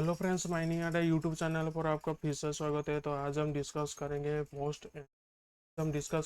Hello friends, mining अड्डा YouTube channel पर आपका फिर से स्वागत है। तो आज हम डिस्कस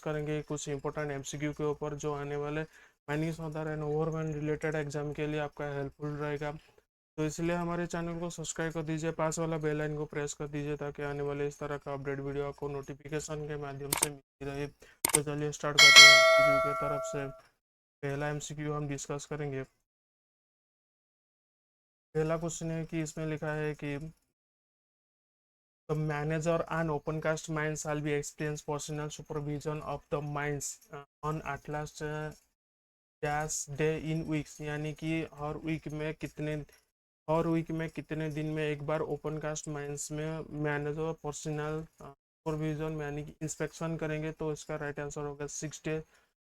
करेंगे कुछ इंपॉर्टेंट एमसीक्यू के ऊपर जो आने वाले माइनिंग सौदार एंड ओवरवन रिलेटेड एग्जाम के लिए आपका हेल्पफुल रहेगा। तो इसलिए हमारे चैनल को सब्सक्राइब कर दीजिए, पास वाला बेल आइकन को प्रेस कर दीजिए ताकि आने वाले इस तरह का अपडेट वीडियो आपको नोटिफिकेशन के माध्यम से मिलती रहे। तो चलिए स्टार्ट करते हैं। एमसीक्यू की तरफ से पहला एमसीक्यू हम डिस्कस करेंगे। पहला क्वेश्चन है कि इसमें लिखा है कि the manager and opencast mines shall be experience personal supervision of the mines on at last dash day in weeks, यानी कि हर वीक में कितने दिन में एक बार ओपन कास्ट माइंस में मैनेजर पर्सनल सुपरविजन यानी कि इंस्पेक्शन करेंगे। तो इसका राइट आंसर होगा 6 डे।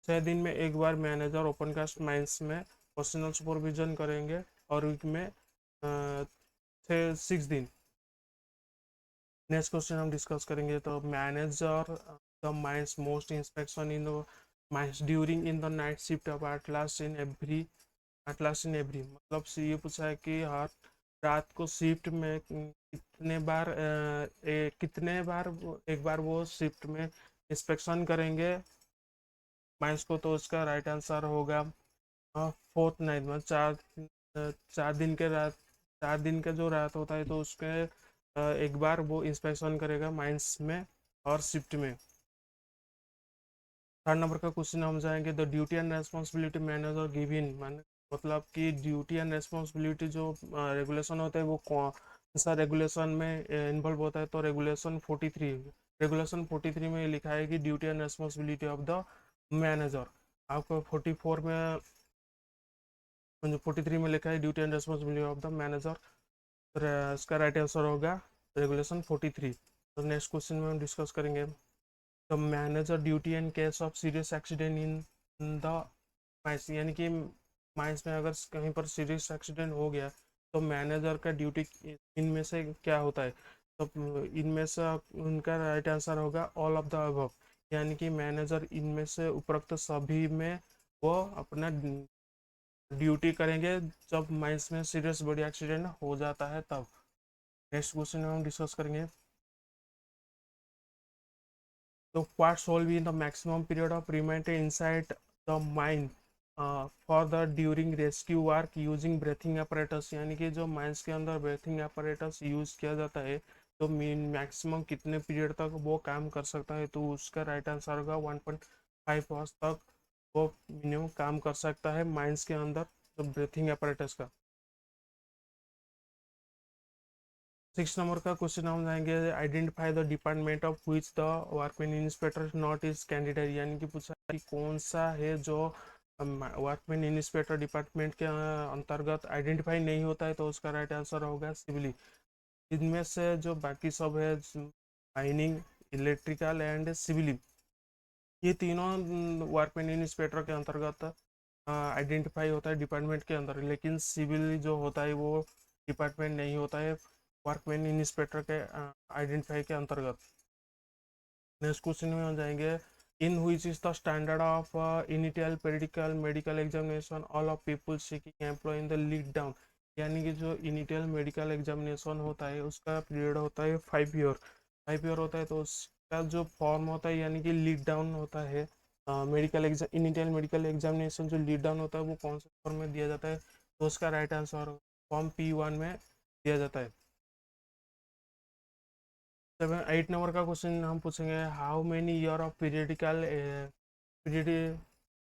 6 दिन में एक बार मैनेजर ओपन कास्ट माइंस में पर्सनल सुपरविजन करेंगे और वीक में 6 दिन। नेक्स्ट क्वेश्चन हम डिस्कस करेंगे। तो manager the mines most inspection in the mines during in the night shift of at last in every मतलब से ये पूछा है कि हर रात को शिफ्ट में कितने बार एक बार वो शिफ्ट में इंस्पेक्शन करेंगे माइंस को। तो उसका राइट आंसर होगा फोर्थ नाइट में 4 दिन का जो रात होता है तो उसके एक बार वो इंस्पेक्शन करेगा माइंस में और शिफ्ट में। थर्ड नंबर का क्वेश्चन हम जाएंगे। The duty and responsibility manager given मतलब कि ड्यूटी एंड रेस्पॉन्सिबिलिटी जो रेगुलेशन होता है वो कौन सा रेगुलेशन में इन्वॉल्व होता है। तो रेगुलेशन 43 में लिखा है कि duty and responsibility of the manager. आपको 43 में लिखा है duty and responsibility of the manager. इसका राइट आंसर होगा रेगुलेशन 43। तो नेक्स्ट क्वेश्चन में हम डिस्कस करेंगे। The manager duty and case of serious accident in the mines, यानी कि माइंस में अगर कहीं पर सीरियस एक्सीडेंट हो गया तो मैनेजर का ड्यूटी इनमें से क्या होता है। तो इनमें से उनका राइट आंसर होगा ऑल ऑफ द अबव, यानी कि मैनेजर इनमें से उपरोक्त सभी में वो अपना ड्यूटी करेंगे जब माइंस में सीरियस बॉडी एक्सीडेंट हो जाता है तब। नेक्स्ट क्वेश्चन में हम डिस्कस करेंगे। तो what shall be the maximum period of remain inside the mine for the during rescue work using breathing apparatus, यानी कि जो माइंस के अंदर ब्रेथिंग apparatus यूज किया जाता है तो मैक्सिमम कितने पीरियड तक वो काम कर सकता है। तो उसका राइट आंसर होगा 1.5 आवर्स तक वो मिनिमम काम कर सकता है माइंस के अंदर तो ब्रेथिंग apparatus का। 6 नंबर का क्वेश्चन हम जाएंगे। Identify the department of which the workman inspector not is candidate, यानी कि पूछा कि कौन सा है जो वर्कमैन इंस्पेक्टर डिपार्टमेंट के अंतर्गत आइडेंटिफाई नहीं होता है। तो उसका राइट आंसर होगा सिविल। इनमें से जो बाकी सब है माइनिंग, इलेक्ट्रिकल एंड सिविल, ये तीनों वर्कमैन इंस्पेक्टर के अंतर्गत आइडेंटिफाई होता है डिपार्टमेंट के अंदर, लेकिन सिविल जो होता है वो डिपार्टमेंट नहीं होता है वर्कमैन इंस्पेक्टर के आइडेंटिफाई के अंतर्गत। नेक्स्ट क्वेश्चन में हम जाएंगे। In which is the standard of initial periodical medical examination all of people seeking employ in the lead down, यानी कि जो इनिशियल मेडिकल एग्जामिनेशन होता है उसका पीरियड होता है 5 ईयर। 5 ईयर होता है तो उसका जो फॉर्म होता है यानी कि लीड डाउन होता है। Medical exam initial medical examination जो लीड डाउन होता है वो कौन से फॉर्म में दिया जाता है। तो उसका राइट आंसर फॉर्म P1 में दिया जाता है। 8 नंबर का क्वेश्चन हम पूछेंगे। How many year of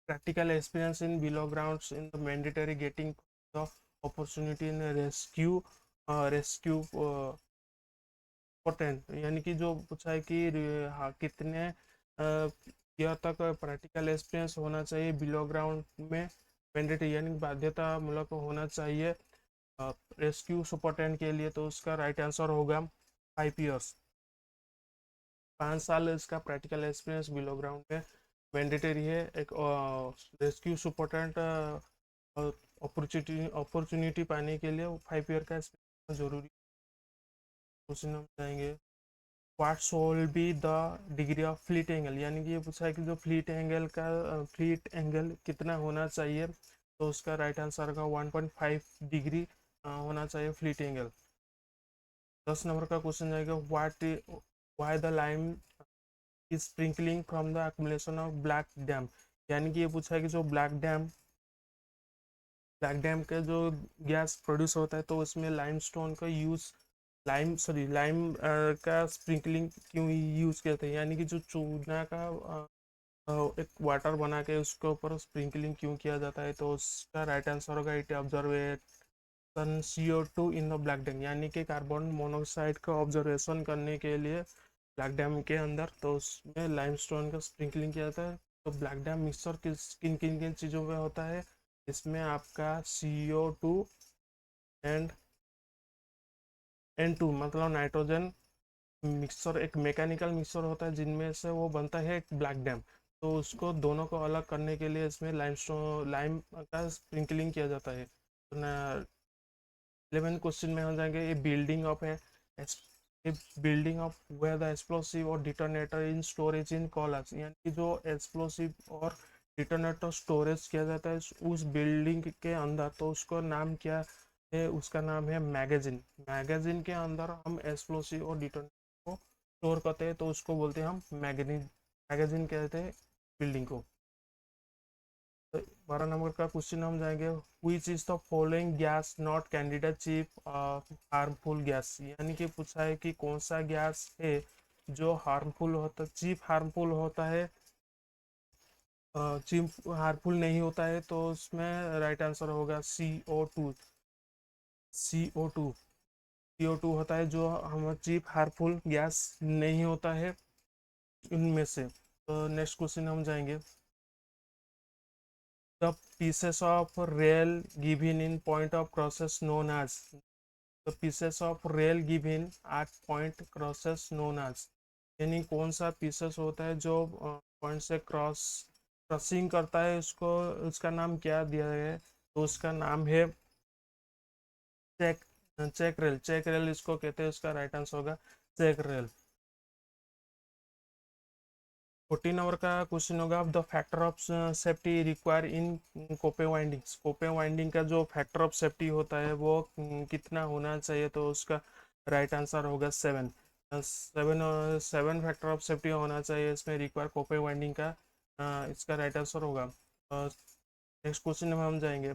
practical experience in below grounds in the mandatory getting the opportunity in rescue potent, यानी कि जो पूछा है कि हाँ कितने ईयर तक प्रैक्टिकल एक्सपीरियंस होना चाहिए बिलो ग्राउंड में मैंडेटरी यानी बाध्यतामूलक होना चाहिए रेस्क्यू सुपरटेंट के लिए। तो उसका राइट आंसर होगा 5 ईयर्स। 5 साल इसका प्रैक्टिकल एक्सपीरियंस बिलो ग्राउंड में मैंडेटरी है। एक रेस्क्यू सुपरटेंट अपॉर्चुनिटी पाने के लिए 5 ईयर का एक्सपीरियंस जरूरी। क्वेश्चन हम जाएंगे। What shall be the degree of fleet angle, यानी कि ये पूछा है कि जो फ्लीट एंगल कितना होना चाहिए। तो उसका राइट आंसर का 1.5 डिग्री होना चाहिए फ्लीट एंगल। 10 नंबर का क्वेश्चन जाएगा why the lime is sprinkling from the accumulation of black dam. यानी कि ये पूछा है कि जो ब्लैक डैम के जो गैस प्रोड्यूस होता है तो उसमें लाइमस्टोन का यूज लाइम का स्प्रिंकलिंग क्यों यूज करते हैं, यानी कि जो चूना का एक वाटर बना के उसके ऊपर स्प्रिंकलिंग क्यों किया जाता है। तो उसका राइट आंसर होगा it observation CO2 in the black dam, यानी कि कार्बन मोनोऑक्साइड का ऑब्जर्वेशन करने के लिए ब्लैक डैम के अंदर तो उसमें लाइमस्टोन का स्प्रिंकलिंग किया जाता है। तो ब्लैक डैम मिक्सचर किन किन किन चीज़ों में होता है, इसमें आपका CO2 एंड N2 मतलब नाइट्रोजन मिक्सचर एक मैकेनिकल मिक्सचर होता है जिनमें से वो बनता है एक ब्लैक डैम। तो उसको दोनों को अलग करने के लिए इसमें लाइम का स्प्रिंकलिंग किया जाता है। तो 11 क्वेश्चन में हो जाएंगे ये बिल्डिंग ऑफ है building of where the explosive और detonator in storage in college, यानी कि जो एक्सप्लोसिव और डिटोनेटर स्टोरेज किया जाता है उस बिल्डिंग के अंदर, तो उसको नाम क्या है, उसका नाम है मैगजीन। मैगजीन के अंदर हम एक्सप्लोसिव और डिटोनेटर को स्टोर करते हैं तो उसको बोलते हैं हम मैगजीन। मैगजीन कहते हैं बिल्डिंग को। तो 12 नंबर का क्वेश्चन हम जाएंगे which is the following gas not candidate chief harmful gas, यानी कि पूछा है कि कौन सा गैस है जो हार्मफुल होता चीफ हार्मफुल होता है, चीफ हार्मफुल नहीं होता है। तो उसमें राइट आंसर होगा CO2। CO2 CO2 होता है जो हम चीफ हार्मफुल गैस नहीं होता है इनमें से। तो नेक्स्ट क्वेश्चन हम जाएंगे the pieces of rail given in point of crosses known as the pieces of rail given at point crosses known as, यानी कौन सा पीसेस होता है जो पॉइंट से क्रॉसिंग करता है उसको उसका नाम क्या दिया है। तो उसका नाम है चेक चेक रेल इसको कहते हैं। उसका राइट आंसर होगा चेक रेल। 14 नंबर का क्वेश्चन होगा the factor of safety require in copay windings. Copay winding का जो फैक्टर ऑफ सेफ्टी होता है वो कितना होना चाहिए। तो उसका राइट आंसर होगा 7। 7 फैक्टर ऑफ सेफ्टी होना चाहिए इसमें रिक्वायर कोपे वाइंडिंग का। इसका राइट आंसर होगा। नेक्स्ट क्वेश्चन में हम जाएंगे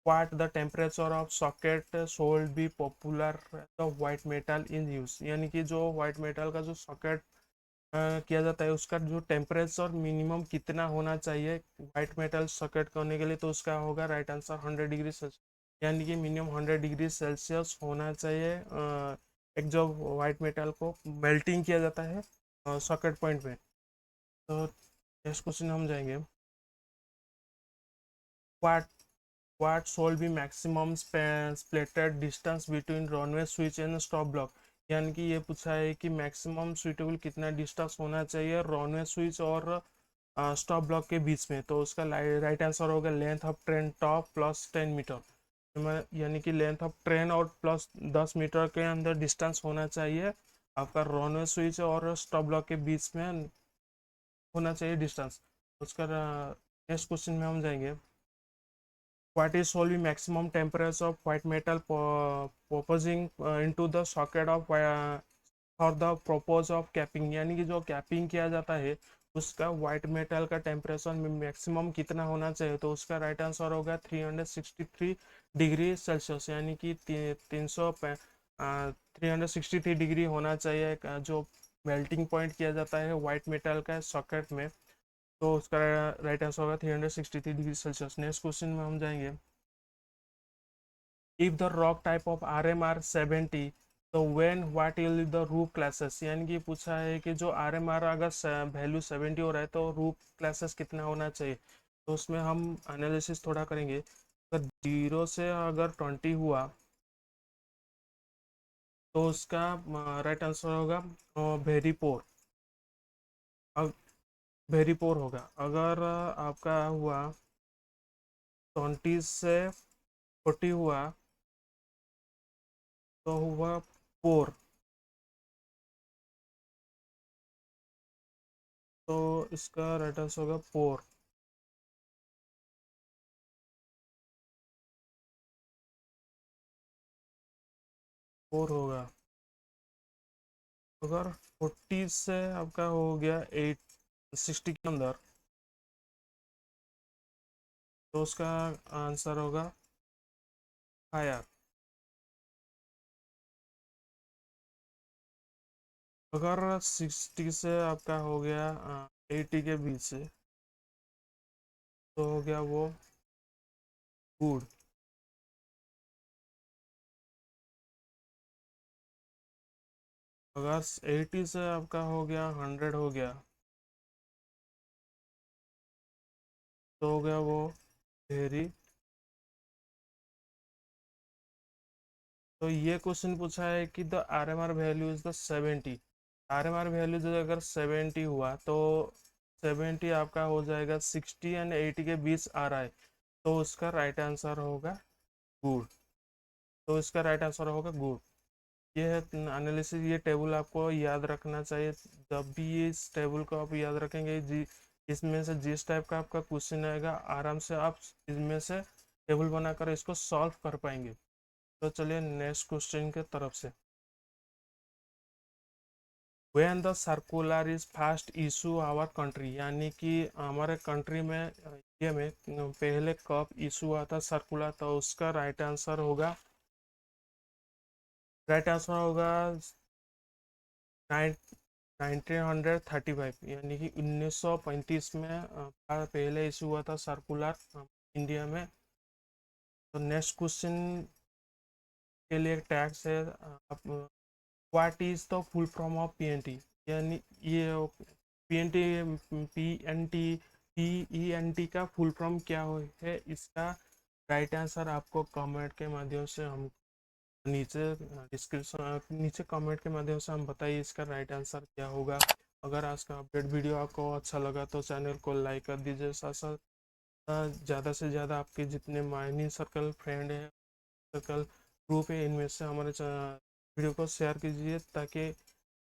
what the temperature of socket should be popular the white metal in use, यानी कि जो वाइट मेटल का जो सॉकेट किया जाता है उसका जो टेम्परेचर मिनिमम कितना होना चाहिए वाइट मेटल सॉकेट करने के लिए। तो उसका होगा राइट आंसर 100 डिग्री सेल्सियस, यानी कि मिनिमम 100 डिग्री सेल्सियस होना चाहिए एक जो वाइट मेटल को मेल्टिंग किया जाता है सॉकेट पॉइंट में। तो नेक्स्ट क्वेश्चन हम जाएंगे what what shall be maximum splitted distance between runway switch and stop block, यानी कि ये पूछा है कि मैक्सिमम सुइटेबल कितना डिस्टेंस होना चाहिए रनवे स्विच और स्टॉप ब्लॉक के बीच में। तो उसका राइट आंसर होगा length of train top plus 10 metre, यानी कि लेंथ ऑफ ट्रेन और प्लस 10 मीटर के अंदर डिस्टेंस होना चाहिए आपका रनवे स्विच और स्टॉप ब्लॉक के बीच में होना चाहिए डिस्टेंस। उसका नेक्स्ट क्वेश्चन में हम जाएंगे what is solely maximum temperature of white metal proposing into the socket of for the purpose of capping, यानी कि जो कैपिंग किया जाता है उसका व्हाइट मेटल का टेम्परेचर मैक्सिमम कितना होना चाहिए। तो उसका राइट आंसर होगा 363 डिग्री सेल्सियस, यानी कि 363 डिग्री होना चाहिए जो मेल्टिंग पॉइंट किया जाता है व्हाइट मेटल का सॉकेट में। तो उसका राइट आंसर होगा 363 डिग्री सेल्सियस। नेक्स्ट क्वेश्चन में हम जाएंगे if the rock type of RMR 70 तो when what will the roof classes, यानी कि पूछा है कि जो RMR अगर वैल्यू 70 हो रहा है तो रूफ क्लासेस कितना होना चाहिए। तो उसमें हम एनालिसिस थोड़ा करेंगे। अगर 0 से अगर 20 हुआ तो उसका राइट आंसर होगा वेरी पोर। वेरी पोर होगा। अगर आपका हुआ 20 से 40 हुआ तो हुआ पोर। तो इसका राइट आंसर होगा पोर। पोर होगा। अगर 40 से आपका हो गया 60 के अंदर, तो उसका आंसर होगा फायर। अगर 60 से आपका हो गया 80 के बीच से, तो हो गया वो गुड। अगर 80 से आपका हो गया 100 हो गया, तो हो गया वो वेरी। तो ये क्वेश्चन पूछा है कि the R M R value is the 70। R M R value जो अगर 70 हुआ, तो 70 आपका हो जाएगा 60 एंड 80 के बीच आ रहा है, तो उसका राइट आंसर होगा गुड। तो इसका राइट आंसर होगा गुड। ये है एनालिसिस। ये टेबल आपको याद रखना चाहिए। जब भी ये इस टेबल को आप याद रखेंगे जी, इसमें से जिस टाइप का आपका क्वेश्चन आएगा, आराम से आप इसमें से टेबल बनाकर इसको सॉल्व कर पाएंगे। तो चलिए नेक्स्ट क्वेश्चन के तरफ से। When the circular is first issue our country, यानी कि हमारे कंट्री में इंडिया में पहले कब इशू हुआ था सर्कुलर, तो उसका राइट आंसर होगा 1935, यानी कि 1935 में पहले इशू हुआ था सर्कुलर इंडिया में। तो नेक्स्ट क्वेश्चन के लिए टैक्स है, what is the full form of PNT, यानी ये पीएनटी पीएनटी पीईएनटी का फुल फॉर्म क्या है। इसका राइट आंसर आपको कमेंट के माध्यम से हम नीचे डिस्क्रिप्शन नीचे कमेंट के माध्यम से हम बताइए इसका राइट आंसर क्या होगा। अगर आज का अपडेट वीडियो आपको अच्छा लगा तो चैनल को लाइक कर दीजिए। साथ साथ ज़्यादा से ज़्यादा आपके जितने माइनिंग सर्कल फ्रेंड हैं, सर्कल ग्रुप है, इनमें से हमारे वीडियो को शेयर कीजिए, ताकि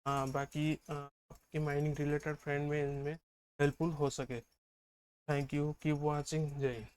बाकी आपके माइनिंग रिलेटेड फ्रेंड में इनमें हेल्पफुल हो सके। थैंक यू, कीप वॉचिंग, जय हिंद।